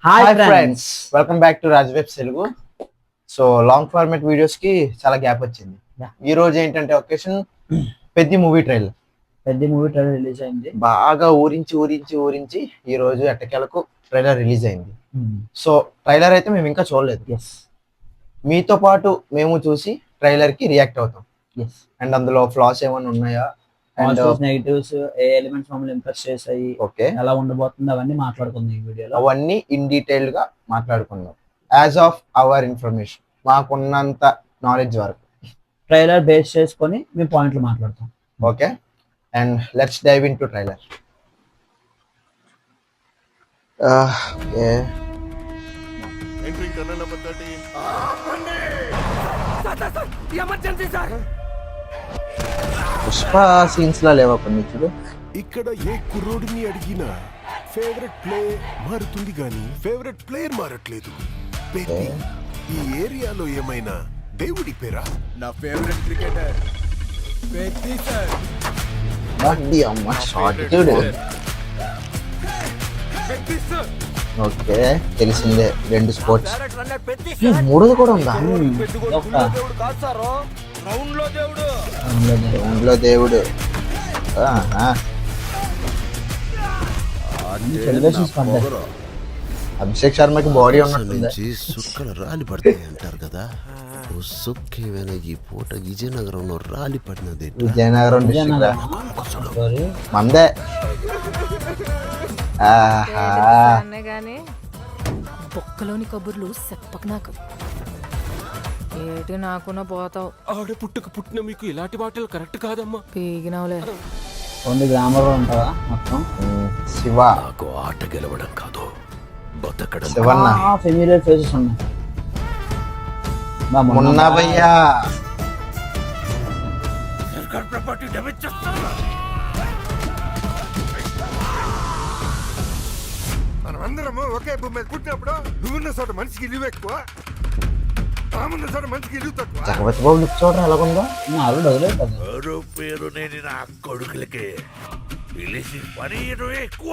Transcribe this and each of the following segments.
Hi friends, welcome back to Raj webs Telugu. So long format videos కి చాలా gap వచ్చింది. ఈ రోజు ఏంటంటే ఒకేషన్ పెద్ద మూవీ ట్రైలర్ రిలీజ్ అయింది. బాగా ఊరించి ఈ రోజు ఎట్టకేలకు ట్రైలర్ రిలీజ్ అయింది. సో ట్రైలర్ అయితే మేము ఇంకా చూడలేదు. మీతో పాటు మేము చూసి ట్రైలర్ కి రియాక్ట్ అవుతాం. అండ్ అందులో ఫ్లాస్ ఏమైనా ఉన్నాయా, నెగటివ్స్, ఏ ఎలిమెంట్స్ మమ్మల్ని ఇంప్రెస్ చేసాయి, ఓకే ఎలా ఉండబోతుంది అవన్నీ మాట్లాడుకుందాం ఈ వీడియోలో. అవన్నీ ఇన్ డీటెయిల్ గా మాట్లాడుకుందాం. యాజ్ ఆఫ్ అవర్ ఇన్ఫర్మేషన్, మాకున్నంత నాలెడ్జ్ వరకు ట్రైలర్ బేస్ చేసుకొని మేము పాయింట్లు మాట్లాడతాం. Okay, and let's dive into trailer. Pushpa scenes లా లేవా కొన్ని చూడు. ఇక్కడ ఏ కుర్రోడిని అడిగినా ఫేవరెట్ ప్లే మారుతుంది గాని ఫేవరెట్ ప్లేయర్ మారట్లేదు. పెద్ది, ఈ ఏరియాలో ఏమైనా దేవుడి పేరా? నా ఫేవరెట్ క్రికెటర్ పెద్ది సార్. వాడి అమ్మ షాట్ చూడు. ఓకే, తెలిసిందే, రెండు స్పోర్ట్స్. మూడోది కూడా ఉందా? రౌండ్ లో దేవుడు. అభిషేక్ శర్మకి బాడీ ఉన్నట్టుంది. సుక్కలు రాలి పడతాయి అంటారు కదా, సుఖమైన ఈ పూట విజయనగరంలో రాలి పడినది. విజయనగరం మందే. బొక్కలోని కబుర్లు చెప్పక నాకు ఏటి నాకున్న పోతావు. ఆడ పుట్టిన మీకు ఇలాంటి మాటలు కరెక్ట్ కాదమ్మా. పీగినవులే. ఓన్లీ గ్రామర్ లో ఉంటుందా మొత్తం? శివ, నాకు ఆట గెలవడం కాదు, బతకడం. శివన్న ఫెమిలియర్ ఫేసెస్ ఉన్నాయి. మున్నా భయ్యా, మనమందరము ఒకే భూమి మీద పుట్టినప్పుడు నువ్వున్న చోట మనిషికి ఇల్లు ఎక్కువ, ఆమున్న చోట మనిషికి ఇల్లు తక్కువ. జగపతి బాబు లుక్ చూడడం ఎలాగుందో. ఆల్రెడీ వదిలేదు. ఎవరో పేరు నేను నా కొడుకులకి పిలిచి పని ఎక్కువ.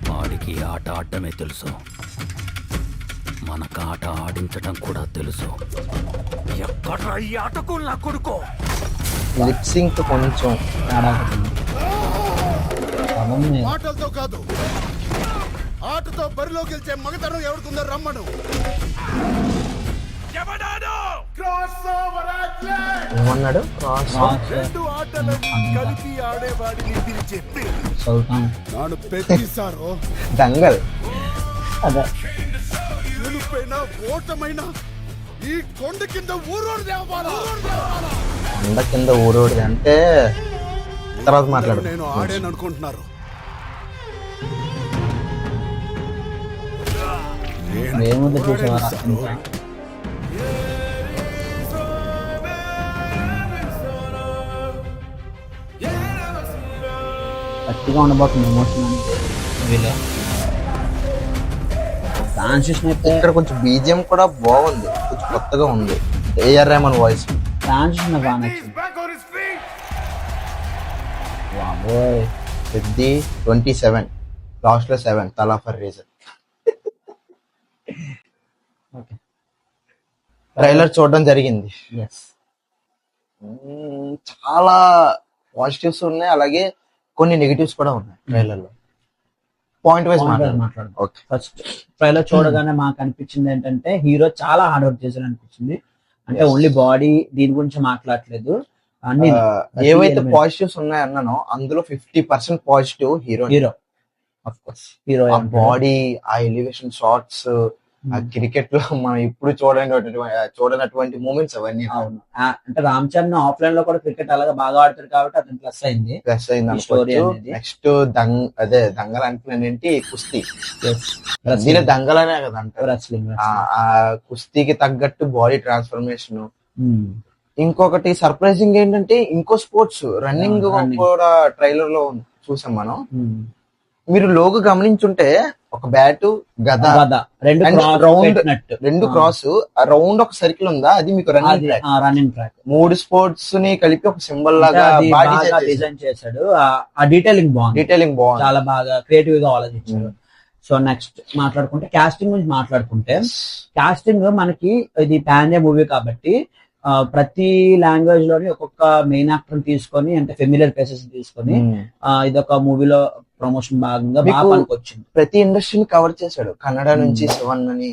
వాడికి ఆట ఆడటమే తెలుసు, మనకు ఆట ఆడించడం కూడా తెలుసు. ఎక్కడ ఈ ఆటకు నా కొడుకో. లిప్ సింక్ కొంచెం మాటలతో కాదు, ఆటతో బరిలోకి వెళ్తే మగతనం ఎవరికుందో రమ్మను. ఏమన్నాడు? రెండు ఆటలను కలిపి ఆడేవాడిని పిలిచే పేరు నాను పెద్ది సారు. దంగల్. అదే గెలుపైనా ఓటమైనా ఈ కొండ కింద ఊరోడు దేవాలా. కొండ కింద ఊరోడిది అంటే తర్వాత మాట్లాడు. నేను ఆడేను అనుకుంటున్నారు. ఏముంది చూసేవారా? గట్టిగా ఉండబోతుంది ఎమోషన్ వీళ్ళు. ట్రాన్సిషన్ అయితే ఇక్కడ కొంచెం బీజిఎం కూడా బాగుంది, కొంచెం కొత్తగా ఉంది. AR Rahman voice. ట్రాన్సిషన్ బాగా నచ్చింది. బాబోయ్, పెద్ది 27, లాస్ట్ లో 7, తలా ఫర్ రీజన్. ట్రైలర్ చూడడం జరిగింది. చాలా పాజిటివ్స్ ఉన్నాయి, అలాగే కొన్ని నెగిటివ్స్ కూడా ఉన్నాయి ట్రైలర్ లో. పాయింట్ వైజ్ మాట్లాడు. ఫస్ట్ ట్రైలర్ చూడగానే మాకు అనిపించింది ఏంటంటే హీరో చాలా హార్డ్ వర్క్ చేశారు అనిపించింది. అంటే ఓన్లీ బాడీ దీని గురించి మాట్లాడలేదు, అన్ని ఏవైతే పాజిటివ్స్ ఉన్నాయన్నానో అందులో 50% positive hero. Of course hero body, ఆ ఎలివేషన్ షాట్స్, ఆ క్రికెట్ లో మనం ఇప్పుడు చూడనటువంటి మూమెంట్స్ అవన్నీ. అవును, అంటే రామ్ చరణ్ ఆఫ్లైన్ లో కూడా క్రికెట్ అలాగే బాగా ఆడుతారు కాబట్టి అతను ప్లస్ అయింది. స్టోరీ. నెక్స్ట్ దంగల్ అంటున్నానేంటి, కుస్తీ. దంగల్ అనే కదా అంటారు. ఆ కుస్తీకి తగ్గట్టు బాడీ ట్రాన్స్ఫర్మేషన్. ఇంకొకటి సర్ప్రైజింగ్ ఏంటంటే ఇంకో స్పోర్ట్స్ రన్నింగ్ కూడా ట్రైలర్ లో చూసాం మనం. మీరు లోగో గమనించుంటే ఒక బ్యాట్, గద, గద, రెండు And cross round- పెట్టినట్టు. రెండు క్రాస్, రౌండ్ ఒక సర్కిల్ ఉందా, అది మీకు running track. Running track 3 sports ని కలిపి ఒక సింబల్ లాగా బాడీ డిజైన్ చేశాడు. ఆ డీటెయిలింగ్ బాగుంది, డీటెయిలింగ్ బాగుంది. చాలా బాగా క్రియేటివ్ గా ఆలోచించారు. సో నెక్స్ట్ మాట్లాడుకుంటే కాస్టింగ్ గురించి మాట్లాడుకుంటే, కాస్టింగ్ మనకి ఇది పాన్ ఇండియా మూవీ కాబట్టి ప్రతి లాంగ్వేజ్ లోని ఒక్కొక్క మెయిన్ యాక్టర్ తీసుకొని, అంటే ఫెమిలియర్ ప్లేసెస్ తీసుకొని ఇదొక మూవీలో ప్రమోషన్ భాగంగా బాగా మీకు పనికొచ్చింది. ప్రతి ఇండస్ట్రీని కవర్ చేశాడు. కన్నడ నుంచి శివన్ అని,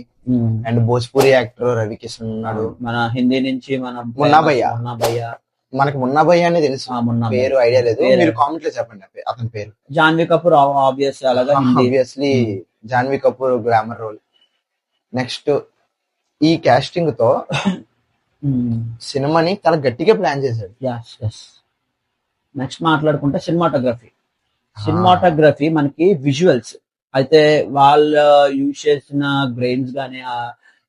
అండ్ భోజ్పూరి యాక్టర్ రవి కిషన్ ఉన్నాడు. మన హిందీ నుంచి మన మున్నా భయ్యా. భయ్యా, మనకి మున్నా భయ్య అనేది తెలుసు, మున్నా పేరు ఐడియా లేదు. పేరు- మీరు కామెంట్ లో చెప్పండి అతని పేరు. జాన్వీ కపూర్ ఆబ్వియస్, అలాగా Hindi. Obviously Janhvi Kapoor glamour role. Next ఈ కాస్టింగ్ తో సినిమాని చాలా గట్టిగా ప్లాన్ చేశాడు. నెక్స్ట్ మాట్లాడుకుంటే సినిమాటోగ్రఫీ మనకి విజువల్స్ అయితే వాళ్ళు యూజ్ చేసిన గ్రెయిన్స్ గానీ,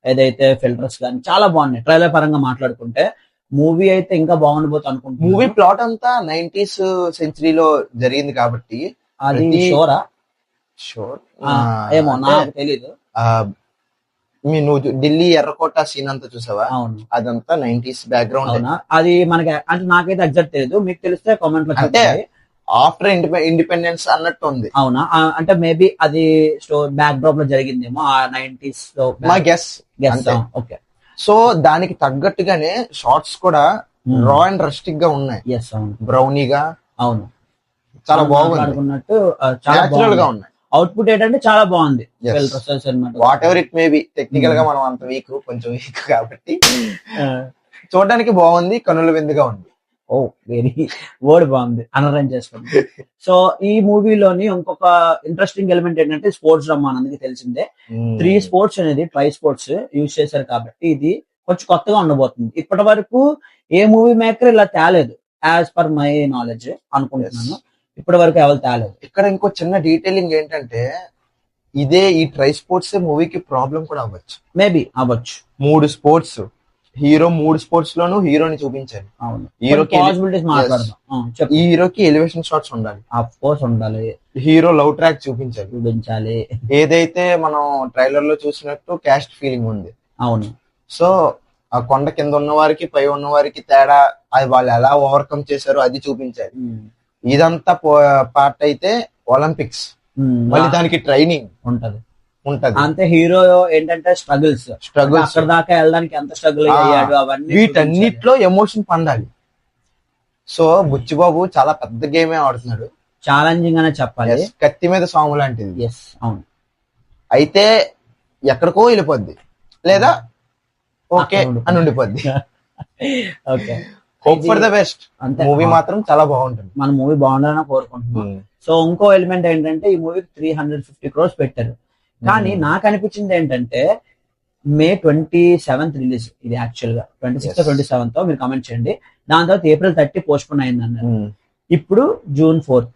ఏదైతే ఫిల్టర్స్ గానీ చాలా బాగున్నాయి. ట్రైలర్ పరంగా మాట్లాడుకుంటే మూవీ అయితే ఇంకా బాగుండబోతు అనుకుంటున్నాను. మూవీ ప్లాట్ అంతా 90s సెంచరీలో జరిగింది కాబట్టి అది ప్రతి- షోరా షూర్ ఏమో నాకు తెలీదు. నువ్వు ఢిల్లీ ఎర్రకోట సీన్ అంతా చూసావా? అవును, అదంతా 90s బ్యాక్గ్రౌండ్. అవునా? అది మనకి అంటే నాకైతే ఎగ్జాక్ట్ తెలియదు, మీకు తెలిస్తే కామెంట్ లో అంటే చెప్పండి. ఆఫ్టర్ ఇండిపెండెన్స్ అన్నట్టు ఉంది. అవునా? అంటే మేబీ అది బ్యాక్ డ్రాప్ లో జరిగిందేమో ఆ 90s లో. మా గెస్. ఓకే, సో దానికి తగ్గట్టుగానే షార్ట్స్ కూడా రా అండ్ రస్టిక్ గా ఉన్నాయి, ఎస్ అవును బ్రౌనీగా, అవును చాలా బాగుంది, అనుకున్నట్టు చాలా న్యాచురల్ గా ఉన్నాయి. అవుట్పుట్ ఏంటంటే చాలా బాగుంది. Yes. What ever it may be, technical గా మనం అంత వీక్, కొంచెం వీక్ కాబట్టి చూడడానికి బాగుంది, కనుల విందుగా ఉంది. ఓ వెరీ వర్డ్ బాగుంది, అనరైన్ చేసుకోండి. సో ఈ మూవీలోని ఇంకొక ఇంట్రెస్టింగ్ ఎలిమెంట్ ఏంటంటే స్పోర్ట్స్ డ్రామా అనేది తెలిసిందే. 3 స్పోర్ట్స్ అనేది ట్రై స్పోర్ట్స్ యూజ్ చేశారు కాబట్టి ఇది కొంచెం కొత్తగా ఉండబోతుంది. ఇప్పటి వరకు ఏ మూవీ మేకర్ ఇలా తేలేదు, యాజ్ పర్ మై నాలెడ్జ్ అనుకుంటున్నాను. ఇప్పటి వరకు ఎవరు తేలేదు. ఇక్కడ ఇంకో చిన్న డీటెయిలింగ్ ఏంటంటే, ఇదే ఈ ట్రై స్పోర్ట్స్ మూవీకి ప్రాబ్లం కూడా అవ్వచ్చు. మేబీ అవ్వచ్చు. 3 స్పోర్ట్స్, హీరో 3 స్పోర్ట్స్ లోనూ హీరోని చూపించాలి. అవును, హీరోకి పాసిబిలిటీస్ మాట్లాడదాం. చెప్పు. ఈ హీరోకి ఎలివేషన్ షాట్స్ ఉండాలి, ఆఫ్ కోర్స్ ఉండాలి, హీరో లవ్ ట్రాక్ చూపించాలి. చూపించాలి. ఏదైతే మనం ట్రైలర్ లో చూసినట్టు క్యాస్ట్ ఫీలింగ్ ఉంది. అవును, సో ఆ కొండ కింద ఉన్న వారికి పై ఉన్న వారికి తేడా, అది వాళ్ళు ఎలా ఓవర్కమ్ చేశారో అది చూపించాలి. ఇదంతా పార్ట్ అయితే ఒలింపిక్స్, మళ్ళీ దానికి ట్రైనింగ్ ఉంటది. ఉంటది. హీరో ఏంటంటే స్ట్రగుల్స్ అక్కడ దాకా వెళ్ళడానికి ఎంత స్ట్రగుల్ అయ్యాడు అవన్నీ వీటన్నిటిలో ఎమోషన్ పండాలి. సో బుచ్చిబాబు చాలా పెద్ద గేమే ఆడుతున్నాడు, ఛాలెంజింగ్ అనే చెప్పాలి. Yes, కత్తి మీద సాంగ్ లాంటిది. ఎస్ అవును, అయితే ఎక్కడికో వెళ్ళిపోద్ది, లేదా ఓకే అని ఉండిపోద్ది. Okay, hope for the best. అంతే. మూవీ మాత్రం చాలా బాగుంటుంది. మన మూవీ బాగుండాలని కోరుకుంటున్నాం. సో ఇంకో ఎలిమెంట్ ఏంటంటే ఈ మూవీకి 350 crores పెట్టారు. కానీ నాకు అనిపించింది ఏంటంటే May 27th రిలీజ్ ఇది, యాక్చువల్ గా 26th 27th మీరు కమెంట్ చేయండి. దాని తర్వాత April 30 పోస్ట్ పోన్ అయింది అన్నారు. ఇప్పుడు June 4th.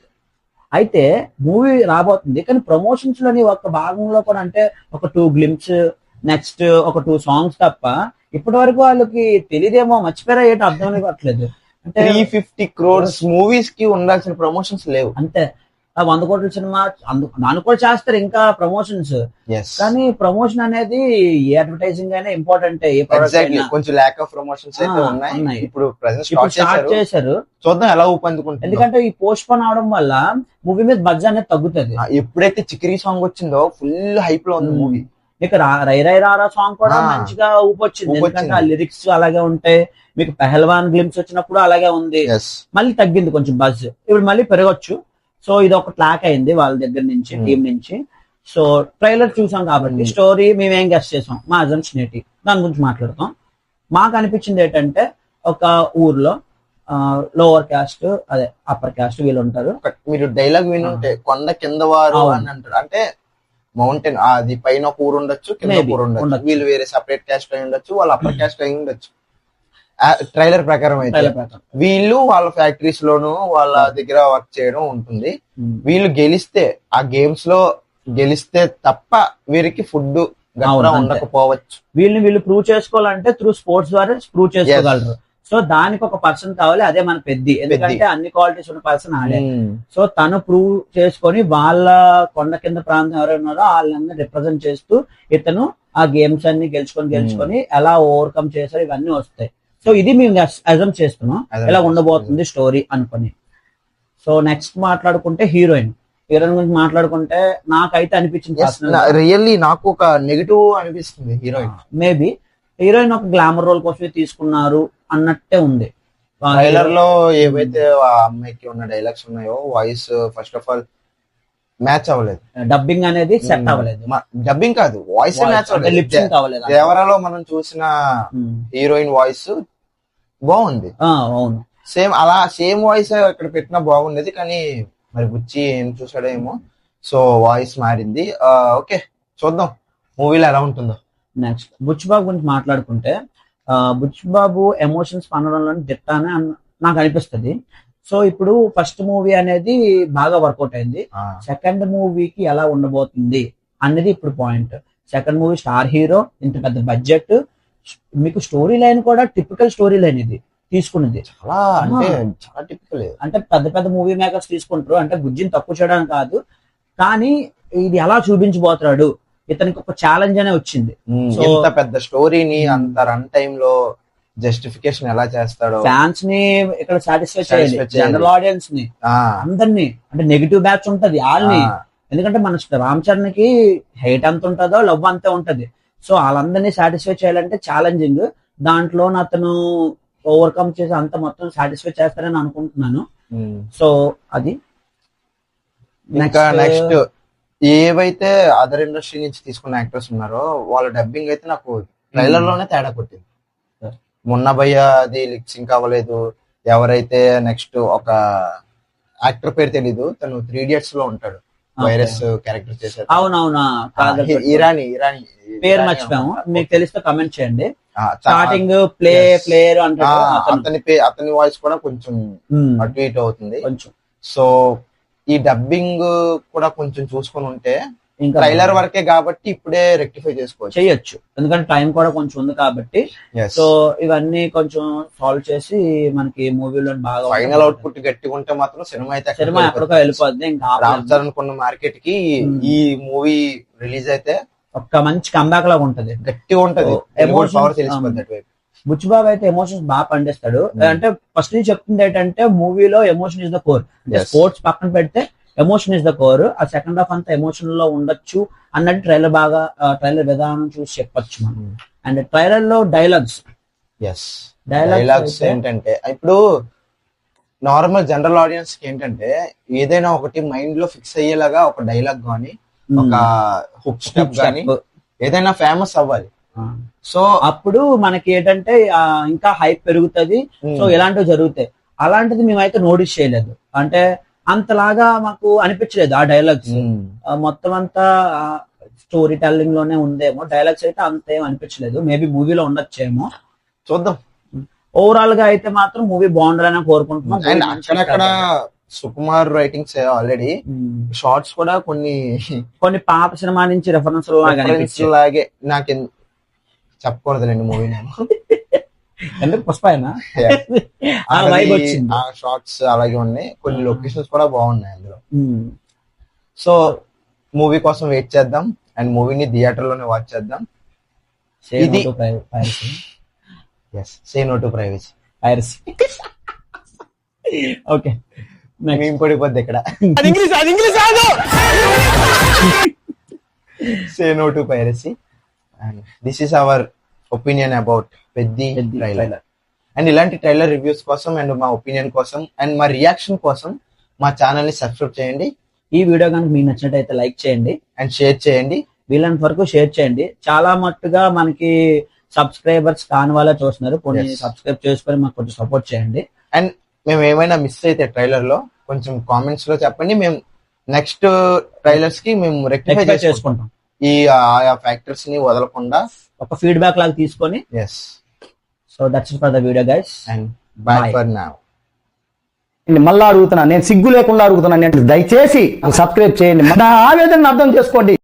అయితే మూవీ రాబోతుంది, కానీ ప్రమోషన్స్ లోని ఒక భాగంలో కూడా అంటే ఒక 2 గ్లిమ్స్, నెక్స్ట్ ఒక 2 సాంగ్స్ తప్ప ఇప్పటి వరకు వాళ్ళకి తెలియదేమో, మర్చిపోయారా ఏంటో అర్థం కావట్లేదు. అంటే 350 crores మూవీస్ కి ఉండాల్సిన ప్రమోషన్స్ లేవు. అంతే, 100 కోట్ల సినిమా దాన్ని కూడా చేస్తారు ఇంకా ప్రమోషన్స్. కానీ ప్రమోషన్ అనేది ఏ అడ్వర్టైజింగ్ అయినా ఇంపార్టెంట్, ఏ ప్రొడక్ట్ అయినా. కొంచెం ల్యాక్ ఆఫ్ ప్రమోషన్స్ అయితే ఉన్నాయి. ఇప్పుడు స్టార్ట్ చేశారు, చూద్దాం ఎలా ఊపందుకుంటుంది. ఎందుకంటే ఈ పోస్ట్ పోన్ అవడం వల్ల మూవీ మీద బడ్జెట్ అనేది తగ్గుతుంది. ఎప్పుడైతే చికిరీ సాంగ్ వచ్చిందో ఫుల్ హైప్ లో ఉంది మూవీ. మీకు రై రై రారా సాంగ్ కూడా మంచిగా ఊపొచ్చింది, ఎందుకంటే ఆ లిరిక్స్ అలాగే ఉంటాయి. మీకు పెహల్వాన్ గ్లిమ్స్ వచ్చినప్పుడు అలాగే ఉంది, మళ్ళీ తగ్గింది కొంచెం బజ్, ఇప్పుడు మళ్ళీ పెరగొచ్చు. సో ఇది ఒక ట్లాక్ అయింది వాళ్ళ దగ్గర నుంచి, టీం నుంచి. సో ట్రైలర్ చూసాం కాబట్టి స్టోరీ మేమేం గెస్ చేసాం, మా అజంప్షన్ ఏంటి దాని గురించి మాట్లాడతాం. మాకు అనిపించింది ఏంటంటే ఒక ఊర్లో లోవర్ క్యాస్ట్ అదే అప్పర్ క్యాస్ట్ వీళ్ళు ఉంటారు. మీరు డైలాగ్ వినుంటే కొండ కింద వారు అని అంటారు, అంటే మౌంటైన్ అది పైన ఒక ఊరు ఉండొచ్చు, కింద ఊరు ఉండొచ్చు. వీళ్ళు వేరే సెపరేట్ క్యాస్ట్ అయి ఉండొచ్చు, వాళ్ళు అప్పర్ క్యాస్ట్ అయి ఉండొచ్చు. ట్రైలర్ ప్రకారం అయితే వీళ్ళు వాళ్ళ ఫ్యాక్టరీస్ లోను వాళ్ళ దగ్గర వర్క్ చేయడం ఉంటుంది. వీళ్ళు గెలిస్తే ఆ గేమ్స్ లో గెలిస్తే తప్ప వీరికి ఫుడ్ ఉండకపోవచ్చు. వీళ్ళు ప్రూవ్ చేసుకోవాలంటే త్రూ స్పోర్ట్స్ ద్వారా ప్రూవ్ చేసుకోగలరు. సో దానికి ఒక పర్సన్ కావాలి, అదే మన పెద్ది. ఎందుకంటే అన్ని క్వాలిటీస్ ఉన్న పర్సన్ ఆడే. సో తను ప్రూవ్ చేసుకొని వాళ్ళ కొండ కింద ప్రాంతం ఎవరైనా ఉన్నారో వాళ్ళని రిప్రజెంట్ చేస్తూ ఇతను ఆ గేమ్స్ అన్ని గెలుచుకొని ఎలా ఓవర్కమ్ చేశారు ఇవన్నీ వస్తాయి. సో ఇది మేము అజమ్ చేస్తున్నాం ఎలా ఉండబోతుంది స్టోరీ అనుకుని. సో నెక్స్ట్ మాట్లాడుకుంటే హీరోయిన్ గురించి మాట్లాడుకుంటే నాకైతే అనిపించింది రియల్లీ నాకు ఒక నెగిటివ్ అనిపిస్తుంది హీరోయిన్. మేబీ హీరోయిన్ ఒక గ్లామర్ రోల్ కోసమే తీసుకున్నారు అన్నట్టే ఉంది. ట్రైలర్ లో ఏవైతే ఆ అమ్మాయికి ఉన్న డైలాగ్స్ ఉన్నాయో voice first of all match అవ్వలేదు. డబ్బింగ్ అనేది సెట్ అవ్వలేదు. డబ్బింగ్ కాదు, వాయిస్ మ్యాచ్ అవ్వలేదు. లిప్ సింక్ అవ్వలేదు. దేవరాలో మనం చూసిన హీరోయిన్ వాయిస్ బాగుంది. అవును, సేమ్ వాయిస్ ఇక్కడ పెట్టినా బాగుండేది, కానీ మరి బుచ్చి ఏం చూసాడేమో, సో వాయిస్ మారింది. ఓకే, చూద్దాం మూవీలో ఎలా ఉంటుందో. నెక్స్ట్ బుచ్చిబాబు గురించి మాట్లాడుకుంటే బుచ్చిబాబు ఎమోషన్స్ పండడంలో దిట్ట అని నాకు అనిపిస్తుంది. సో ఇప్పుడు ఫస్ట్ మూవీ అనేది బాగా వర్కౌట్ అయింది. సెకండ్ మూవీకి ఎలా ఉండబోతుంది అనేది ఇప్పుడు point. Second movie star hero, ఇంత పెద్ద బడ్జెట్, మీకు స్టోరీ లైన్ కూడా టిపికల్ స్టోరీ లైన్ ఇది తీసుకున్నది. చాలా టిపికల్. అంటే పెద్ద పెద్ద మూవీ మేకర్స్ తీసుకుంటారు అంటే బుజ్జిని తక్కువ చేయడానికి కాదు, కానీ ఇది ఎలా చూపించబోతున్నాడు, ఇతనికి ఒక ఛాలెంజ్ అనే వచ్చింది. ఇంత పెద్ద స్టోరీని అంత రన్ టైమ్ లో జస్టిఫికేషన్ ఎలా చేస్తాడో, ఫ్యాన్స్ ని ఇక్కడ సాటిస్ఫై చేయాలి, జనరల్ ఆడియన్స్ ని, అందరినీ. అంటే నెగిటివ్ బ్యాచ్ ఉంటది వాళ్ళని, ఎందుకంటే మన రామ్ చరణ్ కి హైట్ ఎంత ఉంటుందో లవ్ అంతే ఉంటది. సో వాళ్ళందరినీ సాటిస్ఫై చేయాలంటే ఛాలెంజింగ్. దాంట్లో అతను ఓవర్కమ్ చేసి అంత మొత్తం సాటిస్ఫై చేస్తారని అనుకుంటున్నాను. సో అది నెక్స్ట్ ఏవైతే అదర్ ఇండస్ట్రీ నుంచి తీసుకున్న యాక్టర్స్ ఉన్నారో వాళ్ళ డబ్బింగ్ అయితే నాకు ట్రైలర్ లోనే తేడా కొట్టింది. మొన్న భయ్య అది లిప్ సింక్ అవ్వలేదు. ఎవరైతే నెక్స్ట్ ఒక యాక్టర్ పేరు తెలీదు, తను 3 Idiots లో ఉంటాడు, వైరస్ క్యారెక్టర్ చేశారు. అవునవునా, ఇరానీ పేరు మర్చిపోయాము, మీకు తెలిస్తే కమెంట్ చేయండి. స్టార్టింగ్ ప్లేయర్ అంటాడు, అతని వాయిస్ కూడా కొంచెం అటు ఇటు అవుతుంది కొంచెం. సో ఈ డబ్బింగ్ కూడా కొంచెం చూసుకొని ఉంటే ట్రైలర్ వరకే కాబట్టి ఇప్పుడే రెక్టిఫై చేయొచ్చు, ఎందుకంటే టైం కూడా కొంచెం ఉంది కాబట్టి. సో ఇవన్నీ కొంచెం సాల్వ్ చేసి మనకి మూవీలో బాగా ఫైనల్ అవుట్పుట్ గట్టిగా ఉంటే మాత్రం సినిమా ఎక్కడికో వెళ్ళిపోద్ది. ఇంకా రామ్ చరణ్ కొన్న మార్కెట్ కి ఈ మూవీ రిలీజ్ అయితే ఒక మంచి కంబ్యాక్ లాగా ఉంటది, గట్టిగా ఉంటది, పవర్ తెలిసిపోద్ది. బుచ్చిబాబు అయితే ఎమోషన్స్ బాగా పండిస్తాడు. అంటే ఫస్ట్ నుంచి చెప్తుంది ఏంటంటే మూవీలో emotion is the core. Sports పక్కన పెడితే ఎమోషన్ ఇస్ ద కోర్. ఆ సెకండ్ హాఫ్ అంతా ఎమోషన్ లో ఉండొచ్చు అన్నట్టు ట్రైలర్ విధానం చూసి చెప్పొచ్చు మనం. అండ్ ట్రైలర్ లో డైలాగ్స్ ఏంటంటే ఇప్పుడు నార్మల్ జనరల్ ఆడియన్స్ కి ఏంటంటే ఏదైనా ఒకటి మైండ్ లో ఫిక్స్ అయ్యేలాగా ఒక డైలాగ్ గానీ ఒక హుక్ స్టెప్ గానీ ఏదైనా ఫేమస్ అవ్వాలి. సో అప్పుడు మనకి ఏంటంటే ఇంకా హైప్ పెరుగుతుంది. సో ఇలాంటివి జరుగుతాయి. అలాంటిది మేమైతే నోటీస్ చేయలేదు, అంటే అంతలాగా మాకు అనిపించలేదు ఆ డైలాగ్స్. మొత్తం అంతా స్టోరీ టెల్లింగ్ లోనే ఉందేమో, డైలాగ్స్ అయితే అంత ఏం అనిపించలేదు. మేబీ మూవీలో ఉండొచ్చేమో, చూద్దాం. ఓవరాల్ గా అయితే మాత్రం మూవీ బాగుండాలని కోరుకుంటున్నాం. అండ్ అక్కడక్కడ సుకుమార్ రైటింగ్స్ ఆల్రెడీ షార్ట్స్ కూడా కొన్ని పాత సినిమా నుంచి రెఫరెన్స్ లాగే నాకు చెప్పకూడదులేండి మూవీ నేను ఎందుకు పుష్ప షార్ట్స్ అలాగే ఉన్నాయి, కొన్ని లొకేషన్స్ కూడా బాగున్నాయి అందులో. సో మూవీ కోసం వెయిట్ చేద్దాం అండ్ మూవీని థియేటర్ లోనే వాచ్ చేద్దాం. ఇది say no to privacy. Okay, మేము పడిపోద్ది ఇక్కడ. Say no to piracy. And this is our opinion about Peddi trailer. And ఇలాంటి ట్రైలర్ రివ్యూస్ కోసం అండ్ మా ఒపీనియన్ కోసం అండ్ మా రియాక్షన్ కోసం మా ఛానల్ ని సబ్స్క్రైబ్ చేయండి. ఈ వీడియో కనుక మీకు నచ్చినట్టయితే లైక్ చేయండి అండ్ షేర్ చేయండి, వీళ్ళంత వరకు షేర్ చేయండి. చాలా మట్టుగా మనకి సబ్స్క్రైబర్స్ కాని వాళ్ళే చూస్తున్నారు, కొన్ని సబ్స్క్రైబ్ చేసుకొని మాకు కొంచెం సపోర్ట్ చేయండి. అండ్ మేము ఏమైనా మిస్ అయితే ట్రైలర్ లో కొంచెం కామెంట్స్ లో చెప్పండి, మేము నెక్స్ట్ ట్రైలర్స్ కి మేము రెక్టిఫై చేసుకుంటాం. ఈ ఆయా ఫ్యాక్టర్స్ ని వదలకుండా ఒక ఫీడ్బ్యాక్ లాగా తీసుకొని. So that's it for the video guys and by for now. మళ్ళా అడుగుతున్నా, నేను సిగ్గు లేకుండా అడుగుతున్నాను, దయచేసి సబ్స్క్రైబ్ చేయండి, నా ఆవేదన అర్థం చేసుకోండి.